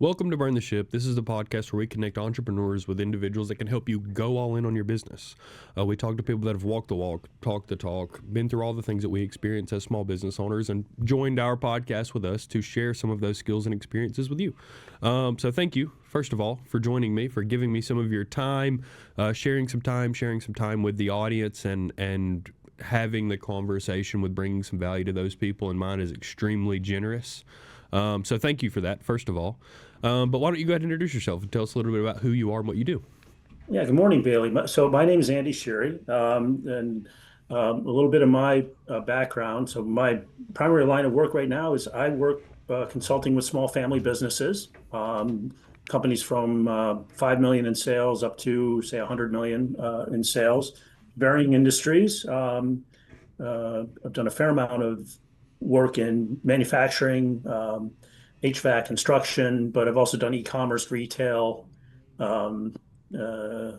Welcome to Burn the Ship. This is the podcast where we connect entrepreneurs with individuals that can help you go all in on your business. We talk to people that have walked the walk, talked the talk, been through all the things that we experience as small business owners, and joined our podcast with us to share some of those skills and experiences with you. So thank you, first of all, for joining me, for giving me some of your time, sharing some time with the audience, and having the conversation with bringing some value to those people. And mine is extremely generous. So thank you for that, first of all. But why don't you go ahead and introduce yourself and tell us a little bit about who you are and what you do? Yeah, good morning, Bailey. So my name is Andy Scirri, and a little bit of my background. So my primary line of work right now is I work consulting with small family businesses, companies from 5 million in sales up to say 100 million in sales, varying industries. I've done a fair amount of work in manufacturing, HVAC, construction, but I've also done e-commerce, retail. Um, uh,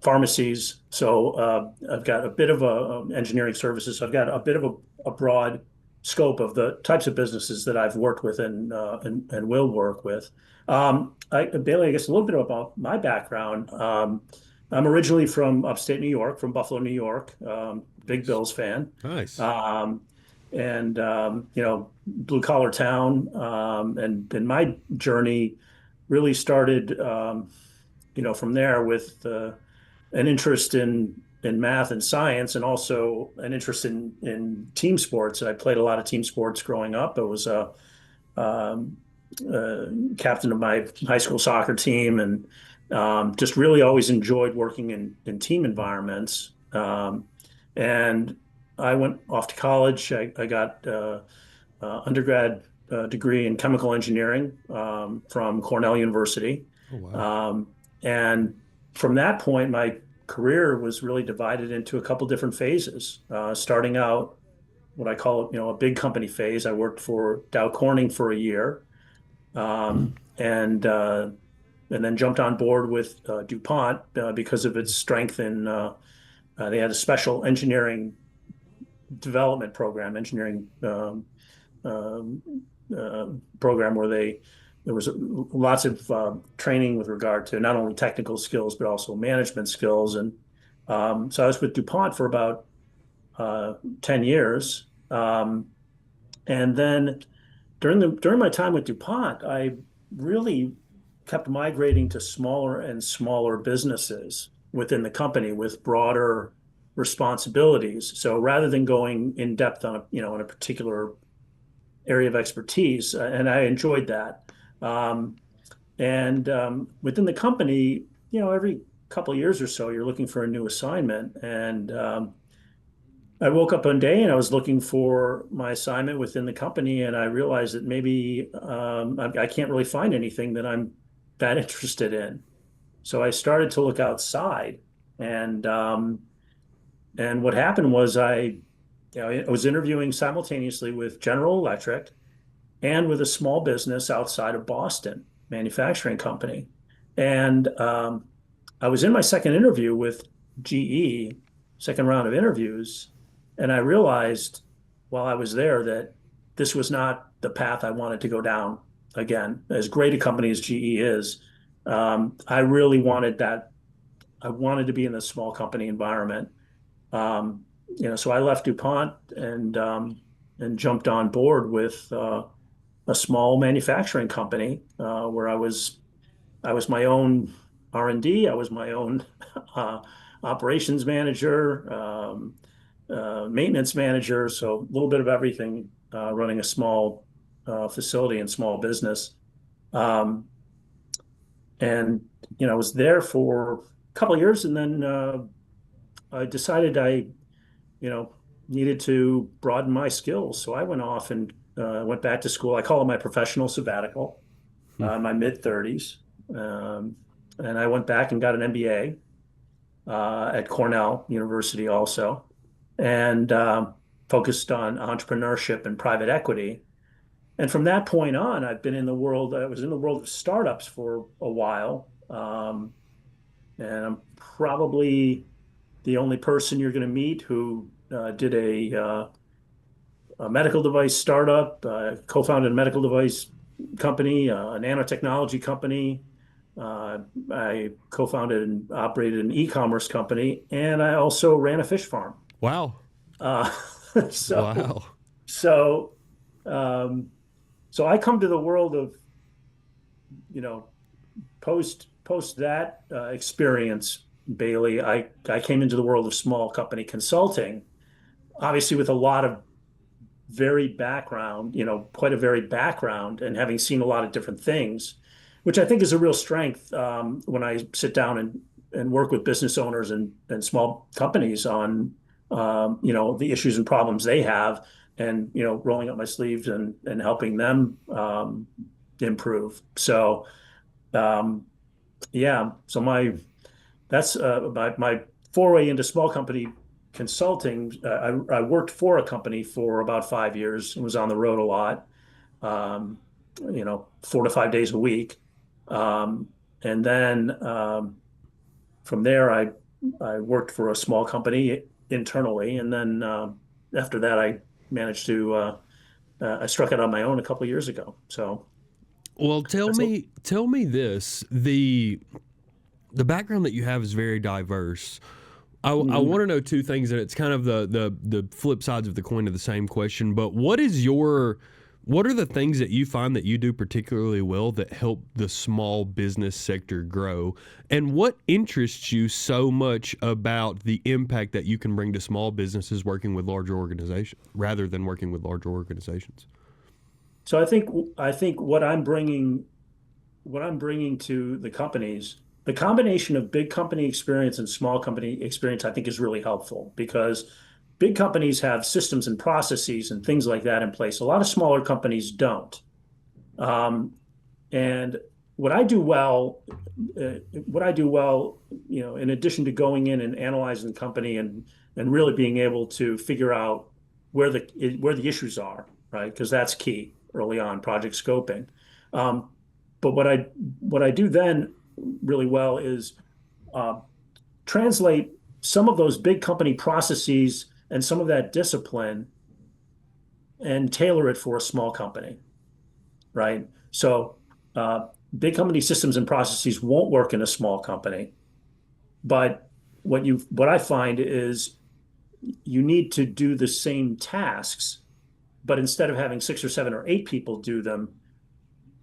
Pharmacies. So I've got a bit of engineering services. So I've got a bit of a broad scope of the types of businesses that I've worked with and will work with. Bailey, I guess a little bit about my background. I'm originally from upstate New York, from Buffalo, New York. Big Bills fan. Nice. Um, and blue collar town. And my journey really started from there with an interest in math and science, and also an interest in team sports. I played a lot of team sports growing up. I was a captain of my high school soccer team, and just really always enjoyed working in team environments. And I went off to college. I got undergrad degree in chemical engineering from Cornell University. Oh, wow. And from that point, my career was really divided into a couple different phases. Starting out, what I call, a big company phase. I worked for Dow Corning for a year, and then jumped on board with DuPont because of its strength in. They had a special engineering development program, engineering um, program where there was lots of training with regard to not only technical skills but also management skills. And so I was with DuPont for about 10 years. And then during my time with DuPont, I really kept migrating to smaller and smaller businesses within the company with broader responsibilities. So rather than going in depth on a particular area of expertise, and I enjoyed that. Um, and within the company, every couple of years or so, you're looking for a new assignment. And I woke up one day and I was looking for my assignment within the company, and I realized that maybe I can't really find anything that I'm that interested in. So I started to look outside, and what happened was I was interviewing simultaneously with General Electric and with a small business outside of Boston, manufacturing company. And I was in my second interview with GE, second round of interviews, and I realized while I was there that this was not the path I wanted to go down again. As great a company as GE is, I really wanted that. I wanted to be in a small company environment. So I left DuPont and jumped on board with a small manufacturing company where I was my own R&D. I was my own uh, operations manager, maintenance manager. So a little bit of everything, running a small facility and small business. Um, and I was there for a couple of years, and then I decided I you know, needed to broaden my skills. So I went off and went back to school. I call it my professional sabbatical, Hmm. my mid 30s. And I went back and got an MBA at Cornell University also, and focused on entrepreneurship and private equity. And from that point on, I was in the world of startups for a while. And I'm probably the only person you're going to meet who did a medical device startup, co-founded a medical device company, a nanotechnology company. I co-founded and operated an e-commerce company, and I also ran a fish farm. Wow. Uh, so, Wow. so, um, so I come to the world of, you know, post that experience, Bailey. I came into the world of small company consulting, obviously with a lot of varied background, quite a varied background, and having seen a lot of different things, which I think is a real strength when I sit down and work with business owners and small companies on the issues and problems they have, and rolling up my sleeves and helping them improve. So um, yeah, so that's my foray into small company consulting. I worked for a company for about 5 years and was on the road a lot, um, 4 to 5 days a week. Um, and then from there, I worked for a small company internally, and then after that, I managed to I struck it on my own a couple of years ago. So Well, that's a, tell me this. The background that you have is very diverse. I mhm. want to know two things, and it's kind of the flip sides of the coin of the same question. But what are the things that you find that you do particularly well that help the small business sector grow? And what interests you so much about the impact that you can bring to small businesses working with larger organizations rather than working with larger organizations? So I think what I'm bringing to the companies, the combination of big company experience and small company experience, I think is really helpful because big companies have systems and processes and things like that in place. A lot of smaller companies don't. Um, and what I do well, what I do well, in addition to going in and analyzing the company and really being able to figure out where the issues are, right? Because that's key early on, project scoping. Um, but what I do then really well is uh, translate some of those big company processes and some of that discipline and tailor it for a small company, right? So uh, big company systems and processes won't work in a small company, but what I find is you need to do the same tasks, but instead of having 6 or 7 or 8 people do them,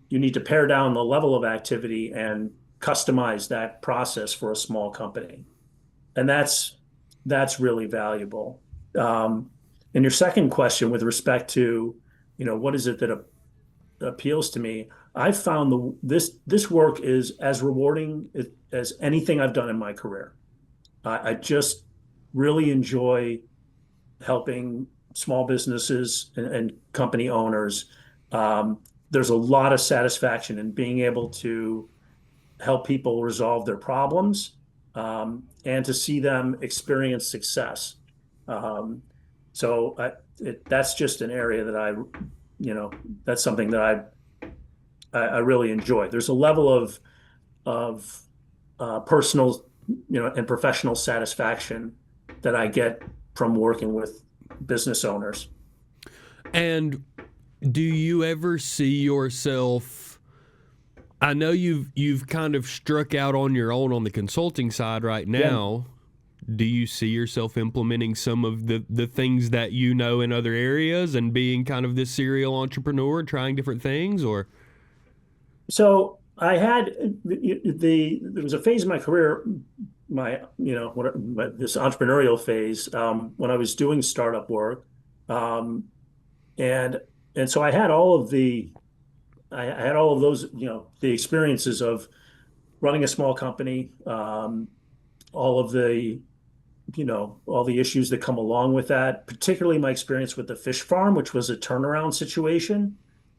you need to pare down the level of activity and customize that process for a small company. And that's really valuable. Um, and your second question with respect to, what is it that appeals to me? I found this work is as rewarding as anything I've done in my career. I just really enjoy helping small businesses and company owners. There's a lot of satisfaction in being able to help people resolve their problems, and to see them experience success. Um, so that's just an area that you know, that's something that I really enjoy. There's a level of personal, and professional satisfaction that I get from working with business owners. And do you ever see yourself? I know you've kind of struck out on your own on the consulting side right Yeah. now. Do you see yourself implementing some of the things that you know in other areas and being kind of this serial entrepreneur, trying different things, or So I had there was a phase in my career, this entrepreneurial phase, when I was doing startup work, um, and and so I had all of those, the experiences of running a small company, all of the all the issues that come along with that, particularly my experience with the fish farm, which was a turnaround situation.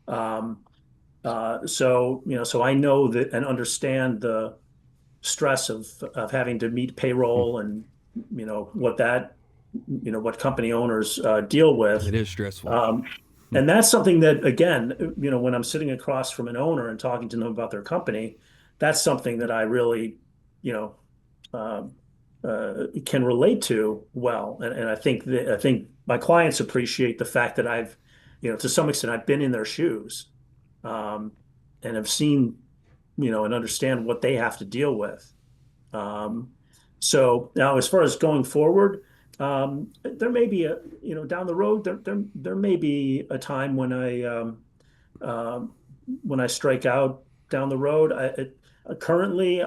Um, so I know that and understand the stress of having to meet payroll and what company owners deal with. it is stressful? Um, and that's something that, again, when I'm sitting across from an owner and talking to them about their company, that's something that I really, you know, um, can relate to well. And I think my clients appreciate the fact that to some extent, I've been in their shoes. um, and have seen, and understand what they have to deal with. Um, so now, as far as going forward, there may be down the road, there may be a time um, when I strike out down the road. Currently,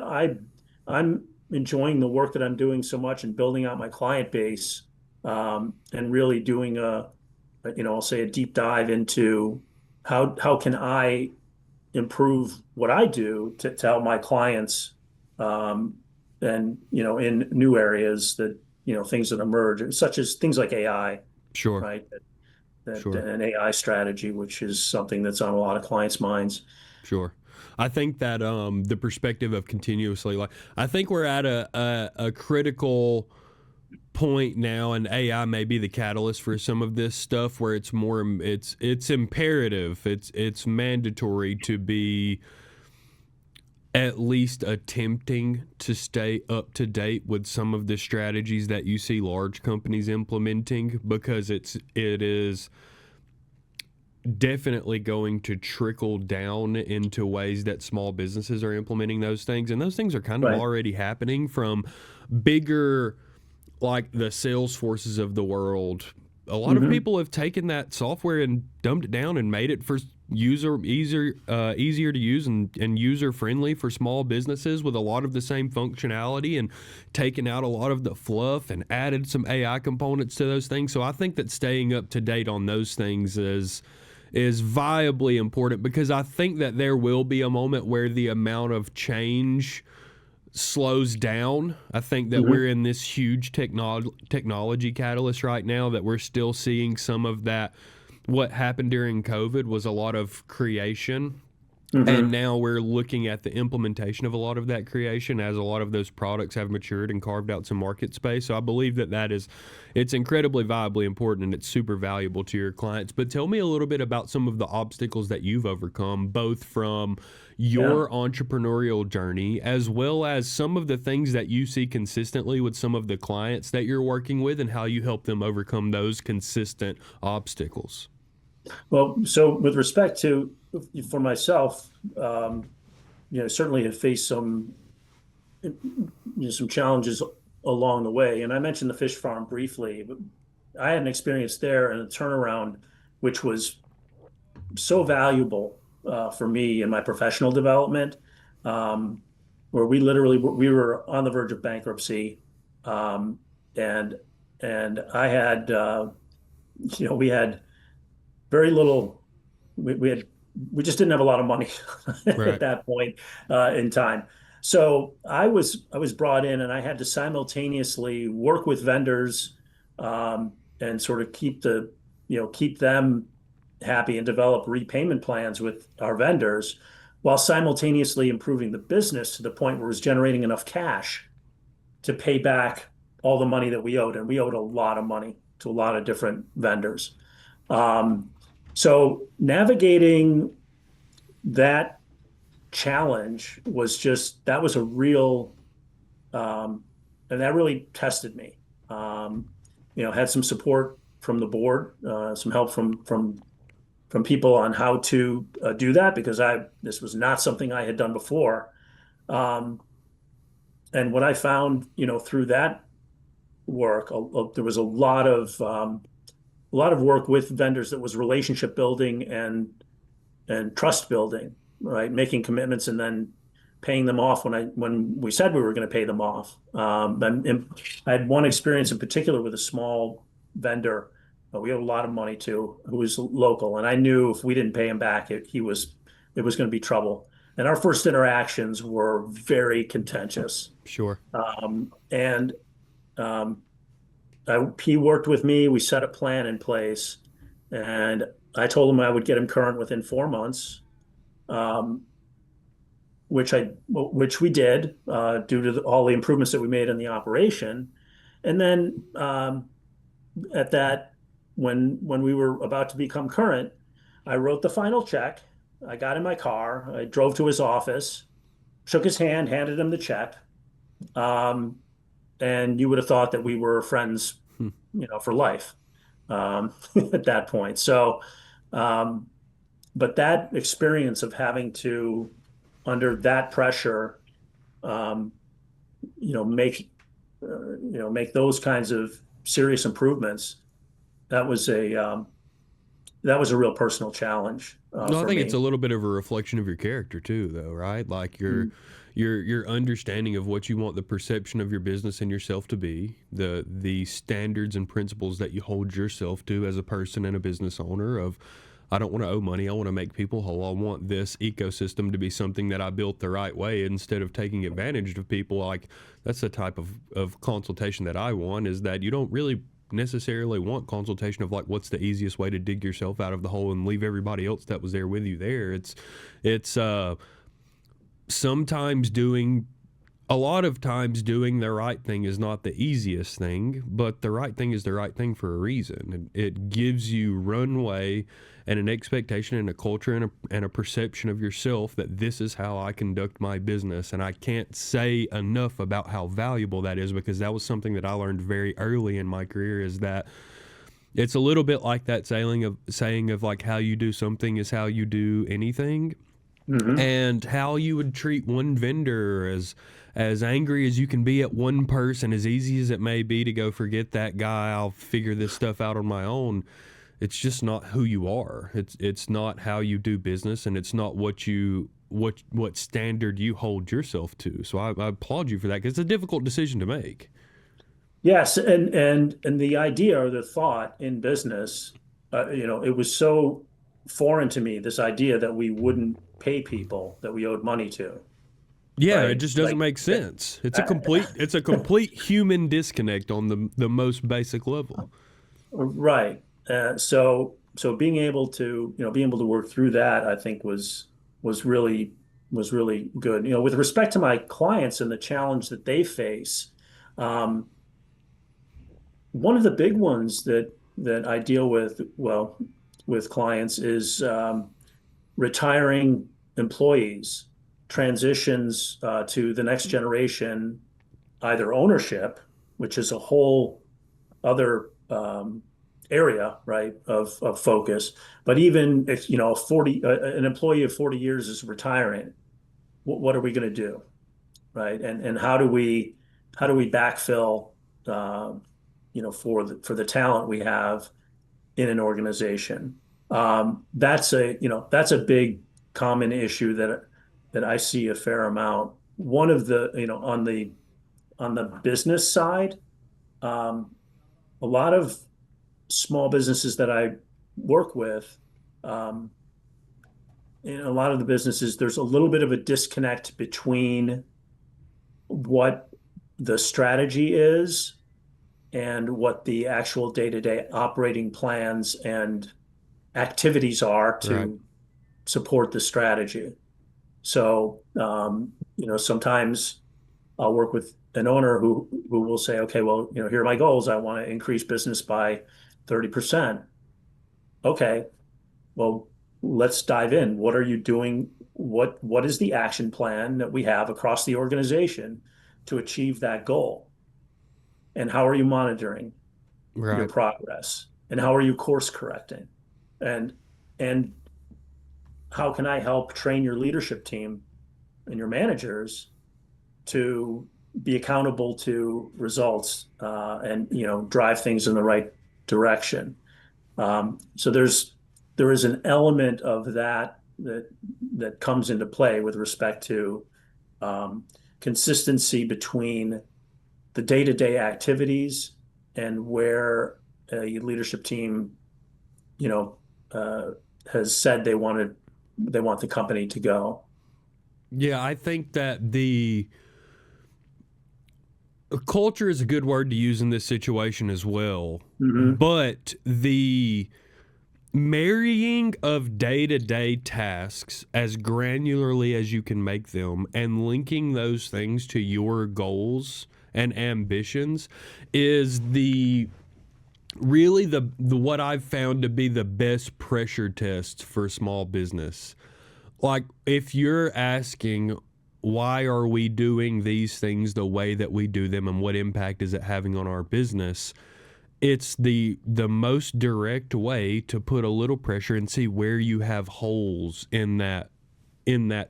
I'm enjoying the work that I'm doing so much and building out my client base, and really doing I'll say a deep dive into how can I improve what I do to help my clients, um, and in new areas that things that emerge, such as things like AI, Sure. right? That Sure. an AI strategy, which is something that's on a lot of clients' minds. Sure. I think that the perspective of continuously, like, I think we're at a critical point now, and AI may be the catalyst for some of this stuff where it's imperative, it's mandatory to be at least attempting to stay up to date with some of the strategies that you see large companies implementing, because it is definitely going to trickle down into ways that small businesses are implementing those things, and those things are kind of Right. already happening from bigger, like the Salesforces of the world. A lot of Hmm. people have taken that software and dumbed it down and made it for easier to use and user friendly for small businesses with a lot of the same functionality, and taken out a lot of the fluff and added some AI components to those things. So I think that staying up to date on those things is viably important, because I think that there will be a moment where the amount of change slows down. I think that we're Hmm. in this huge technology catalyst right now, that we're still seeing some of that. What happened during COVID was a lot of creation, and Hmm. now we're looking at the implementation of a lot of that creation as a lot of those products have matured and carved out some market space. So I believe it's incredibly viably important, and it's super valuable to your clients. But tell me a little bit about some of the obstacles that you've overcome, both from Yeah. your entrepreneurial journey as well as some of the things that you see consistently with some of the clients that you're working with, and how you help them overcome those consistent obstacles. Well, so with respect to for myself, certainly have faced some challenges along the way. And I mentioned the fish farm briefly, but I had an experience there and a turnaround, which was so valuable for me in my professional development, um, where we were on the verge of bankruptcy, um, and and I had we had very little. We had we just didn't have a lot of money at Right. that point in time. So I was brought in, and I had to simultaneously work with vendors, and sort of keep them happy and develop repayment plans with our vendors, while simultaneously improving the business to the point where it was generating enough cash to pay back all the money that we owed, and we owed a lot of money to a lot of different vendors. Um, so navigating that challenge that was a real, and that really tested me. Um, had some support from the board, some help from people on how to do that, because this was not something I had done before. Um, and what I found, through that work, there was a lot of work with vendors that was relationship building and trust building, right? Making commitments and then paying them off when we said we were going to pay them off. And I had one experience in particular with a small vendor we owed a lot of money to, who was local, and I knew if we didn't pay him back, it was going to be trouble. And our first interactions were very contentious. Sure. And um, he worked with me. We set a plan in place, and I told him I would get him current within 4 months, um, which we did, due to all the improvements that we made in the operation. And then at that, when we were about to become current, I wrote the final check. I got in my car. I drove to his office, shook his hand, handed him the check. Um, and you would have thought that we were friends, for life, at that point. So, um, but that experience of having to, under that pressure, um, you know, make make those kinds of serious improvements, that was a real personal challenge No, I for think it's a me. little bit of a reflection of your character too, though, right? Like your understanding of what you want the perception of your business and yourself to be, the standards and principles that you hold yourself to as a person and a business owner. Of, I don't want to owe money. I want to make people whole. I want this ecosystem to be something that I built the right way instead of taking advantage of people. Like, that's the type of consultation that I want, is that you don't really necessarily want consultation of like what's the easiest way to dig yourself out of the hole and leave everybody else that was there with you there. It's sometimes doing a lot of times doing the right thing is not the easiest thing, but the right thing is the right thing for a reason. It gives you runway and an expectation and a culture and a perception of yourself that this is how I conduct my business. And I can't say enough about how valuable that is, because that was something that I learned very early in my career, is that it's a little bit like that saying of like, how you do something is how you do anything. Hmm. And how you would treat one vendor, as angry as you can be at one person, as easy as it may be to go, forget that guy, I'll figure this stuff out on my own. It's just not who you are. It's not how you do business, and it's not what standard you hold yourself to. So I applaud you for that, because it's a difficult decision to make. Yes, and the idea or the thought in business, it was so foreign to me, this idea that we wouldn't pay people that we owed money to, Yeah, it right? just doesn't make sense. Uh, It's a complete human disconnect on the most basic level. right. So being able to work through that, I think was really was really good. With respect to my clients and the challenge that they face, um, one of the big ones that I deal with, well, with clients is retiring employees, transitions to the next generation, either ownership, which is a whole other area, right, of focus. But even if, an employee of 40 years is retiring, what are we going to do, right? And how do we backfill, for the talent we have in an organization? That's a big common issue that I see a fair amount. One of the, on the business side, um, a lot of small businesses that I work with, um, in a lot of the businesses, there's a little bit of a disconnect between what the strategy is and what the actual day-to-day operating plans and activities are Right. to support the strategy. So, sometimes I'll work with an owner who will say, okay, well, here are my goals. I want to increase business by 30%. Okay, well, let's dive in. What are you doing? What is the action plan that we have across the organization to achieve that goal? And how are you monitoring your Right. progress? And how are you course correcting? And and how can I help train your leadership team and your managers to be accountable to results, and drive things in the right direction? So there is an element of that comes into play with respect to um, consistency between the day-to-day activities and where a leadership team, you know, uh, has said they want the company to go. Yeah, I think that the culture is a good word to use in this situation as well. Hmm. But the marrying of day to day tasks as granularly as you can make them and linking those things to your goals and ambitions is the really the what I've found to be the best pressure test for small business. Like, if you're asking, why are we doing these things the way that we do them and what impact is it having on our business, it's the most direct way to put a little pressure and see where you have holes in that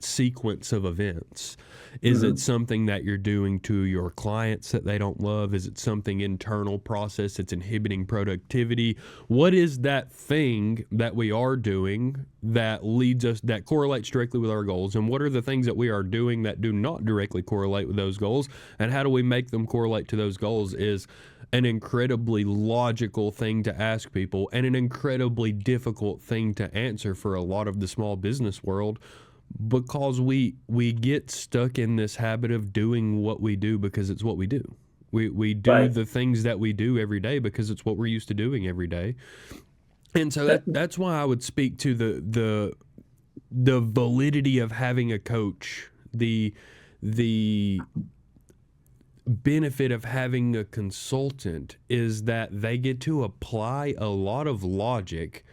sequence of events. Is it Hmm. something that you're doing to your clients that they don't love? Is it something internal process that's inhibiting productivity? What is that thing that we are doing that leads us, that correlates directly with our goals? And what are the things that we are doing that do not directly correlate with those goals? And how do we make them correlate to those goals is an incredibly logical thing to ask people and an incredibly difficult thing to answer for a lot of the small business world, because we get stuck in this habit of doing what we do because it's what we do. We do Right. the things that we do every day because it's what we're used to doing every day. And so that's why I would speak to the validity of having a coach, the benefit of having a consultant is that they get to apply a lot of logic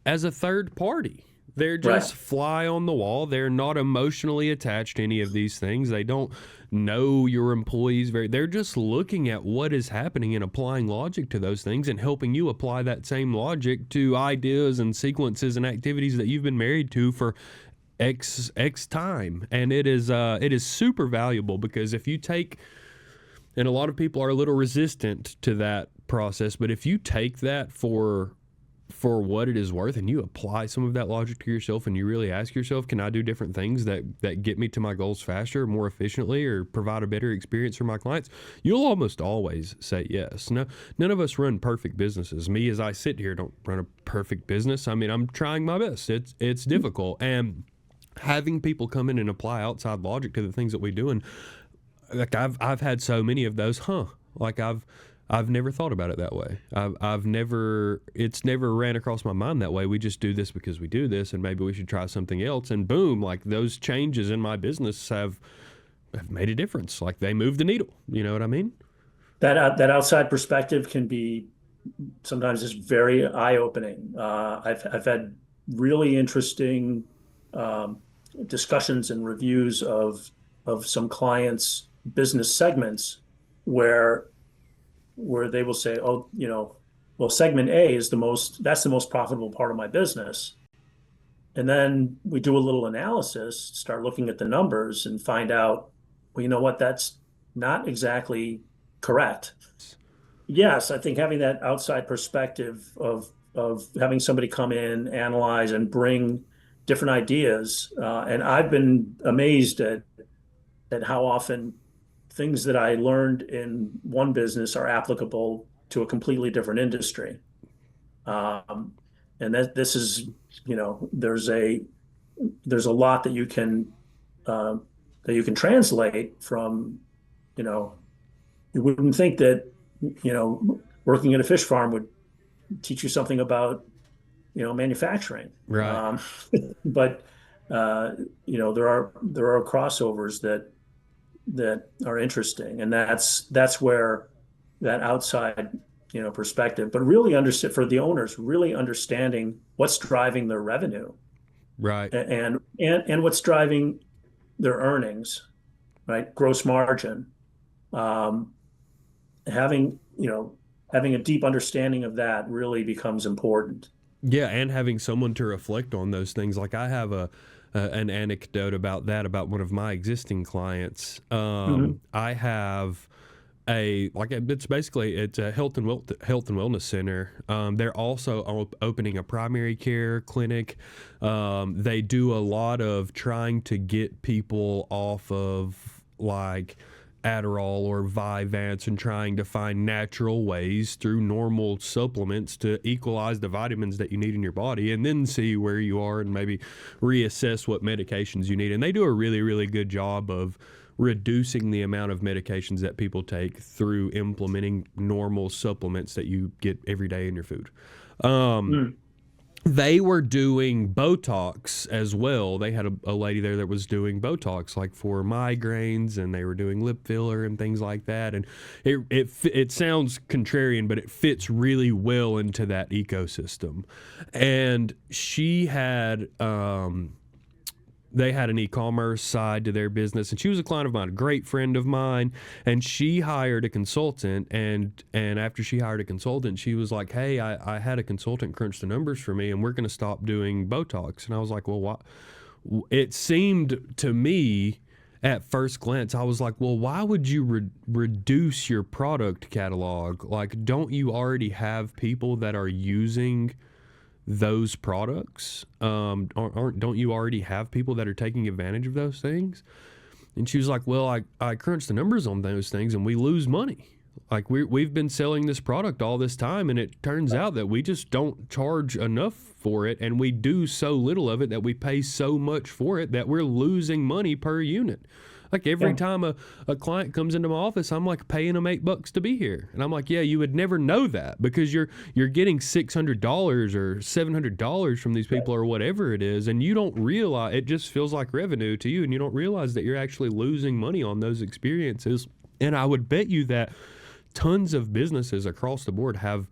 as a third party. They're Right. just fly on the wall. They're not emotionally attached to any of these things. They don't know your employees very. They're just looking at what is happening and applying logic to those things and helping you apply that same logic to ideas and sequences and activities that you've been married to for X time. And it is super valuable, because if you take, and a lot of people are a little resistant to that process, but if you take that for what it is worth and you apply some of that logic to yourself and you really ask yourself, can I do different things that get me to my goals faster, more efficiently, or provide a better experience for my clients, you'll almost always say yes. No, none of us run perfect businesses. Me, as I sit here, don't run a perfect business. I mean, I'm trying my best. It's difficult, and having people come in and apply outside logic to the things that we do, and like I've had so many of those, like I've never thought about it that way. I've never, it's never ran across my mind that way. We just do this because we do this, and maybe we should try something else. And boom, like those changes in my business have made a difference. Like they move the needle. You know what I mean? That outside perspective can be sometimes just very eye-opening. I've had really interesting um, discussions and reviews of some clients' business segments where they will say, "Oh, well, segment A is that's the most profitable part of my business." And then we do a little analysis, start looking at the numbers, and find out, well, you know what, that's not exactly correct. Yes, I think having that outside perspective of having somebody come in, analyze, and bring different ideas. And I've been amazed at how often things that I learned in one business are applicable to a completely different industry. Um, and that this is, there's a lot uh, that you can translate from, you know, you wouldn't think that, working at a fish farm would teach you something about, manufacturing. Right. But there are crossovers that are interesting, and that's where that outside, perspective, but really understand for the owners, really understanding what's driving their revenue Right. and what's driving their earnings, right? Gross margin. Um, having a deep understanding of that really becomes important. Yeah, and having someone to reflect on those things. Like I have an anecdote about that, about one of my existing clients. Mhm. I have it's a health and wellness center. They're also opening a primary care clinic. They do a lot of trying to get people off of like Adderall or Vyvanse and trying to find natural ways through normal supplements to equalize the vitamins that you need in your body, and then see where you are and maybe reassess what medications you need. And they do a really, really good job of reducing the amount of medications that people take through implementing normal supplements that you get every day in your food. Um, Mm. they were doing Botox as well. They had a lady there that was doing Botox, like for migraines, and they were doing lip filler and things like that. And it sounds contrarian, but it fits really well into that ecosystem. And she had they had an e-commerce side to their business, and she was a client of mine, a great friend of mine, and she hired a consultant, and after she hired a consultant, she was like, hey, I had a consultant crunch the numbers for me, and we're going to stop doing Botox. And I was like, well, why? It seemed to me at first glance, I was like, well, why would you reduce your product catalog? Like, don't you already have people that are using those products? Don't you already have people that are taking advantage of those things? And she was like, well, I crunch the numbers on those things and we lose money. Like we've been selling this product all this time, and it turns out that we just don't charge enough for it, and we do so little of it that we pay so much for it that we're losing money per unit. Like every time a client comes into my office, I'm like paying them $8 to be here. And I'm like, yeah, you would never know that because you're getting $600 or $700 from these people or whatever it is. And you don't realize, it just feels like revenue to you. And you don't realize that you're actually losing money on those experiences. And I would bet you that tons of businesses across the board have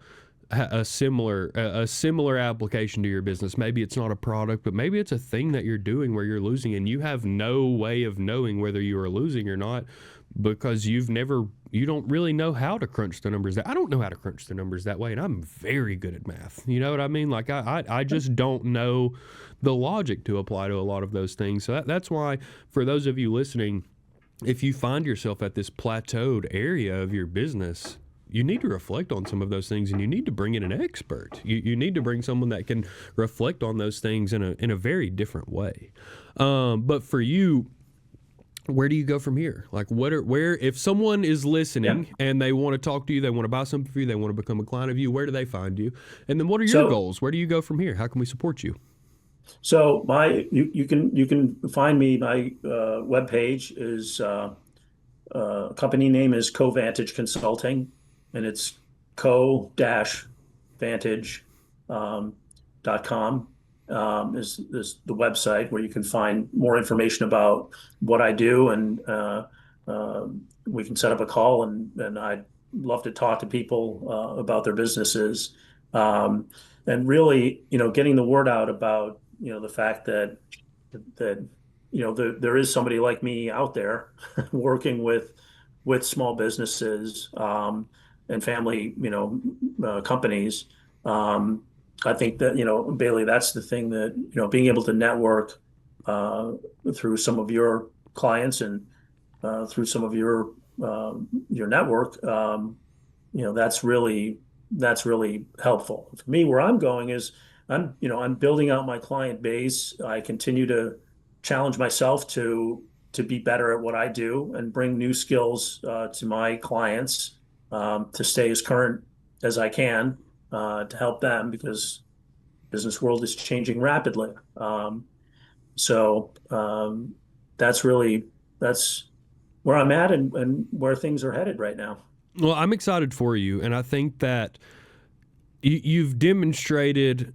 a similar application to your business. Maybe it's not a product, but maybe it's a thing that you're doing where you're losing, and you have no way of knowing whether you are losing or not because you don't really know how to crunch the numbers. I don't know how to crunch the numbers that way, and I'm very good at math. You know what I mean? Like I just don't know the logic to apply to a lot of those things. So that's why, for those of you listening, if you find yourself at this plateaued area of your business, you need to reflect on some of those things, and you need to bring in an expert. You need to bring someone that can reflect on those things in a very different way. But for you, where do you go from here? Like where if someone is listening and they want to talk to you, they want to buy something for you, they want to become a client of you, where do they find you? And then what are your goals? Where do you go from here? How can we support you? So you can find me. My webpage is company name is CoVantage Consulting, and it's co-vantage.com is the website where you can find more information about what I do, and we can set up a call, and I'd love to talk to people about their businesses, and really, getting the word out about, the fact that there is somebody like me out there working with small businesses and family companies. I think that, Bailey, that's the thing that, being able to network through some of your clients and through some of your network, that's really helpful. For me, where I'm going is I'm building out my client base. I continue to challenge myself to be better at what I do and bring new skills to my clients, to stay as current as I can, to help them, because the business world is changing rapidly. So that's where I'm at and where things are headed right now. Well, I'm excited for you, and I think that you've demonstrated.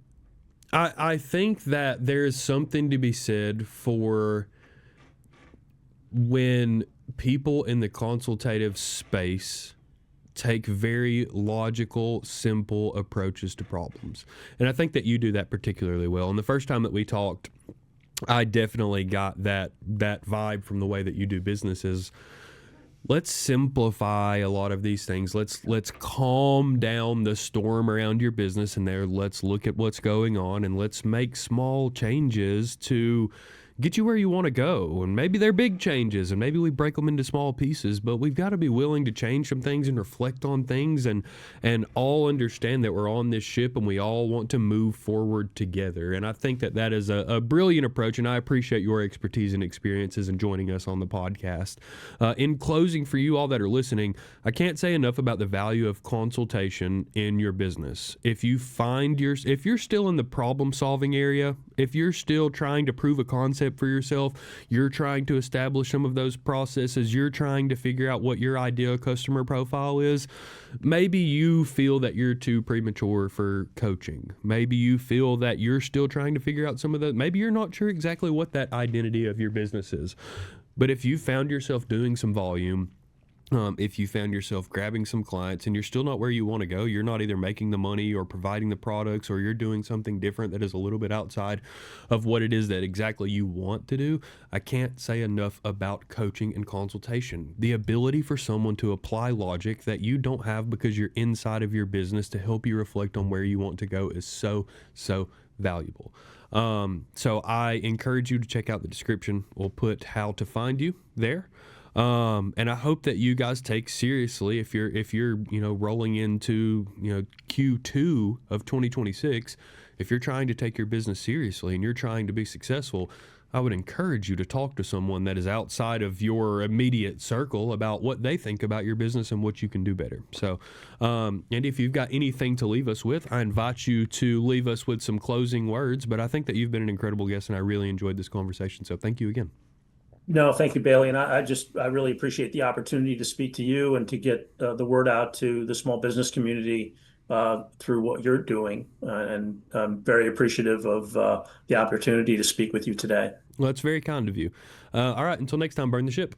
I think that there is something to be said for when people in the consultative space take very logical, simple approaches to problems. And I think that you do that particularly well. And the first time that we talked, I definitely got that vibe from the way that you do businesses. Let's simplify a lot of these things. Let's calm down the storm around your business, and let's look at what's going on, and let's make small changes to get you where you want to go. And maybe they're big changes, and maybe we break them into small pieces, but we've got to be willing to change some things and reflect on things, and all understand that we're on this ship and we all want to move forward together. And I think that is a brilliant approach, and I appreciate your expertise and experiences in joining us on the podcast. In closing, for you all that are listening, I can't say enough about the value of consultation in your business. If you're still in the problem solving area, if you're still trying to prove a concept for yourself, you're trying to establish some of those processes, you're trying to figure out what your ideal customer profile is, maybe you feel that you're too premature for coaching. Maybe you feel that you're still trying to figure out some of the, maybe you're not sure exactly what that identity of your business is. But if you found yourself doing some volume, If you found yourself grabbing some clients and you're still not where you want to go, you're not either making the money or providing the products, or you're doing something different that is a little bit outside of what it is that exactly you want to do, I can't say enough about coaching and consultation. The ability for someone to apply logic that you don't have because you're inside of your business to help you reflect on where you want to go is so, so valuable. So I encourage you to check out the description. We'll put how to find you there. And I hope that you guys take seriously if you're rolling into Q2 of 2026, if you're trying to take your business seriously and you're trying to be successful, I would encourage you to talk to someone that is outside of your immediate circle about what they think about your business and what you can do better. So, and if you've got anything to leave us with, I invite you to leave us with some closing words. But I think that you've been an incredible guest and I really enjoyed this conversation. So thank you again. No, thank you, Bailey. And I really appreciate the opportunity to speak to you and to get the word out to the small business community through what you're doing. And I'm very appreciative of the opportunity to speak with you today. Well, that's very kind of you. All right, until next time, burn the ship.